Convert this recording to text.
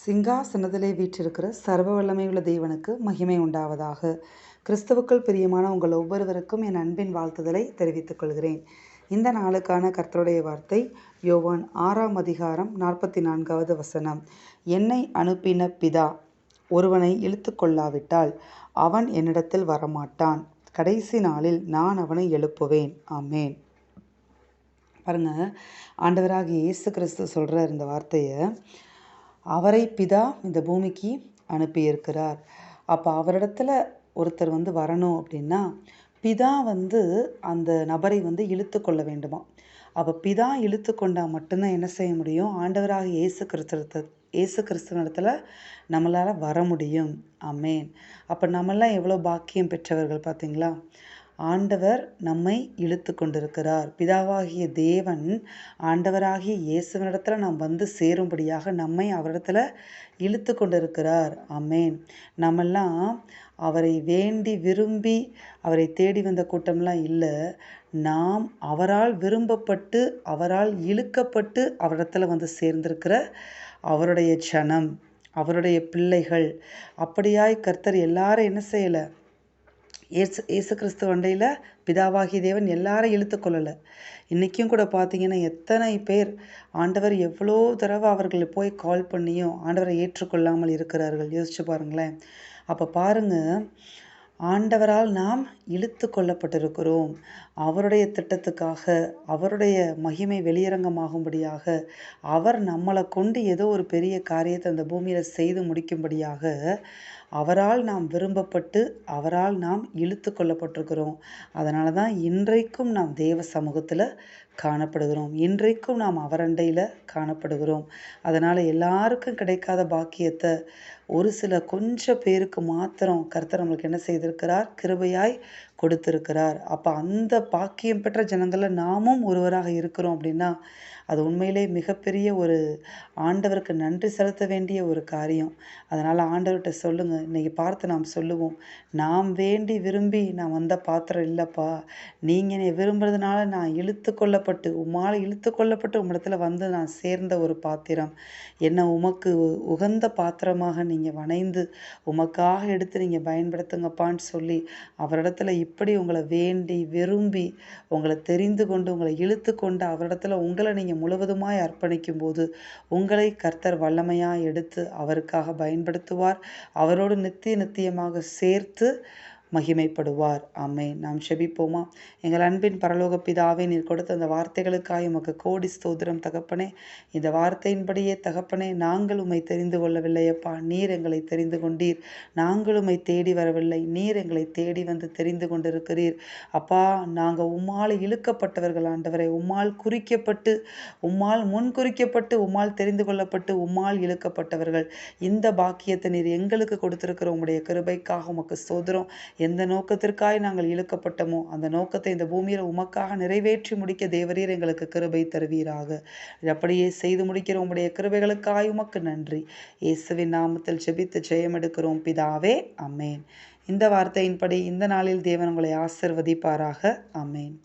சிங்காசனத்திலே வீற்றிருக்கிற சர்வ வல்லமையுள்ள தேவனுக்கு மகிமை உண்டாவதாக. கிறிஸ்துவுக்குள் பிரியமான உங்கள் ஒவ்வொருவருக்கும் என் அன்பின் வாழ்த்துதலை தெரிவித்துக் கொள்கிறேன். இந்த நாளுக்கான கர்த்தருடைய வார்த்தை யோவான் 6ஆம் அதிகாரம் 44வது வசனம். என்னை அனுப்பின பிதா ஒருவனை இழுத்து கொள்ளாவிட்டால் அவன் என்னிடத்தில் வரமாட்டான். கடைசி நாளில் நான் அவனை எழுப்புவேன். ஆமேன். பாருங்க, ஆண்டவராகிய இயேசு கிறிஸ்து சொல்கிறார் இந்த வார்த்தையை. அவரை பிதா இந்த பூமிக்கு அனுப்பியிருக்கிறார். அப்போ அவரிடத்துல ஒருத்தர் வரணும் அப்படின்னா பிதா அந்த நபரை இழுத்து கொள்ள வேண்டுமா. அப்போ பிதா இழுத்து கொண்டால் மட்டும்தான் என்ன செய்ய முடியும்? ஆண்டவராக இயேசு கிறிஸ்துவனிடத்துல நம்மளால் வர முடியும். ஆமேன். அப்போ நம்மெல்லாம் எவ்வளோ பாக்கியம் பெற்றவர்கள் பார்த்தீங்களா? ஆண்டவர் நம்மை இழுத்து கொண்டிருக்கிறார். பிதாவாகிய தேவன் ஆண்டவராகிய இயேசுவனிடத்தில் நாம் சேரும்படியாக நம்மை அவரிடத்துல இழுத்து கொண்டிருக்கிறார். ஆமேன். நம்மெல்லாம் அவரை வேண்டி விரும்பி அவரை தேடி வந்த கூட்டம்லாம் இல்லை. நாம் அவரால் விரும்பப்பட்டு அவரால் இழுக்கப்பட்டு அவரிடத்துல சேர்ந்திருக்கிற அவருடைய ஜனம், அவருடைய பிள்ளைகள். அப்படியாய் கர்த்தர் எல்லாரும் என்ன செய்யலை? இயேசு கிறிஸ்து வண்டையில் பிதாவாகிய தேவன் எல்லாரும் இழுத்து கொள்ளலை. இன்றைக்கும் கூட பார்த்தீங்கன்னா எத்தனை பேர் ஆண்டவர் எவ்வளோ தடவை அவர்களை போய் கால் பண்ணியும் ஆண்டவரை ஏற்றுக்கொள்ளாமல் இருக்கிறார்கள். யோசிச்சு பாருங்களேன். அப்போ பாருங்கள், ஆண்டவரால் நாம் இழுத்து கொள்ளப்பட்டிருக்கிறோம். அவருடைய திட்டத்துக்காக, அவருடைய மகிமை வெளியரங்கமாகும்படியாக, அவர் நம்மளை கொண்டு ஏதோ ஒரு பெரிய காரியத்தை அந்த பூமியில் செய்து முடிக்கும்படியாக அவரால் நாம் விரும்பப்பட்டு அவரால் நாம் இழுத்து கொள்ளப்பட்டிருக்கிறோம். அதனால தான் இன்றைக்கும் நாம் தேவ சமூகத்தில் காணப்படுகிறோம். இன்றைக்கும் நாம் அவரண்டையில் காணப்படுகிறோம். அதனால் எல்லாருக்கும் கிடைக்காத பாக்கியத்தை ஒரு சில கொஞ்சம் பேருக்கு மாத்திரம் கர்த்தர் நம்மளுக்கு என்ன செய்திருக்கிறார்? கிருபையாய் கொடுத்திருக்கிறார். அப்போ அந்த பாக்கியம் பெற்ற ஜனங்களில் நாமும் ஒருவராக இருக்கிறோம் அப்படின்னா அது உண்மையிலே மிகப்பெரிய ஒரு ஆண்டவருக்கு நன்றி செலுத்த வேண்டிய ஒரு காரியம். அதனால் ஆண்டவர்கிட்ட சொல்லுங்கள். இன்றைக்கி பார்த்து நாம் சொல்லுவோம், நாம் வேண்டி விரும்பி நான் வந்த பாத்திரம் இல்லைப்பா, நீங்கள் என்னை விரும்புறதுனால நான் இழுத்து கொள்ளப்பட்டு உம்மால் இழுத்து கொள்ளப்பட்டு உம்மிடத்தில் நான் சேர்ந்த ஒரு பாத்திரம். என்னை உமக்கு உகந்த பாத்திரமாக நீங்கள் வணைந்து உமக்காக எடுத்து நீங்கள் பயன்படுத்துங்கப்பான்னு சொல்லி அவரிடத்துல இப்படி உங்களை வேண்டி விரும்பி உங்களை தெரிந்து கொண்டு உங்களை இழுத்து கொண்டு அவரிடத்துல உங்களை நீங்கள் முழுவதுமாய் அர்ப்பணிக்கும் போது உங்களை கர்த்தர் வல்லமையாக எடுத்து அவருக்காக பயன்படுத்துவார். அவரோடு நித்தியமாக சேர்த்து மகிமைப்படுவார். ஆமென். நாம் செபிப்போமா? எங்கள் அன்பின் பரலோக பிதாவே, நீர் கொடுத்த அந்த வார்த்தைகளுக்காக உமக்கு கோடி ஸ்தோத்திரம் தகப்பனே. இந்த வார்த்தையின்படியே தகப்பனே, நாங்கள் உம்மை தெரிந்து கொள்ளவில்லையப்பா, நீர் எங்களை தெரிந்து கொண்டீர். நாங்கள் உம்மை தேடி வரவில்லை, நீர் எங்களை தேடி வந்து தெரிந்து கொண்டிருக்கிறீர். அப்பா, நாங்கள் உம்மால் இழுக்கப்பட்டவர்கள் ஆண்டவரை, உம்மால் குறிக்கப்பட்டு உம்மால் முன் குறிக்கப்பட்டு உம்மால் தெரிந்து கொள்ளப்பட்டு உம்மால் இழுக்கப்பட்டவர்கள். இந்த பாக்கியத்தை நீர் எங்களுக்கு கொடுத்திருக்கிற உம்முடைய கிருபைக்காக உமக்கு ஸ்தோத்திரம். எந்த நோக்கத்திற்காய் நாங்கள் இழுக்கப்பட்டோமோ அந்த நோக்கத்தை இந்த பூமியில் உமக்காக நிறைவேற்றி முடிக்க தேவரீர் எங்களுக்கு கிருபை தருவீராக. அப்படியே செய்து முடிக்கிற உம்முடைய கிருபைகளுக்காய் உமக்கு நன்றி. இயேசுவின் நாமத்தில் ஜெபித்து ஜெயம் எடுக்கிறோம் பிதாவே. ஆமென். இந்த வார்த்தையின்படி இந்த நாளில் தேவன் உங்களை ஆசிர்வதிப்பாராக. ஆமென்.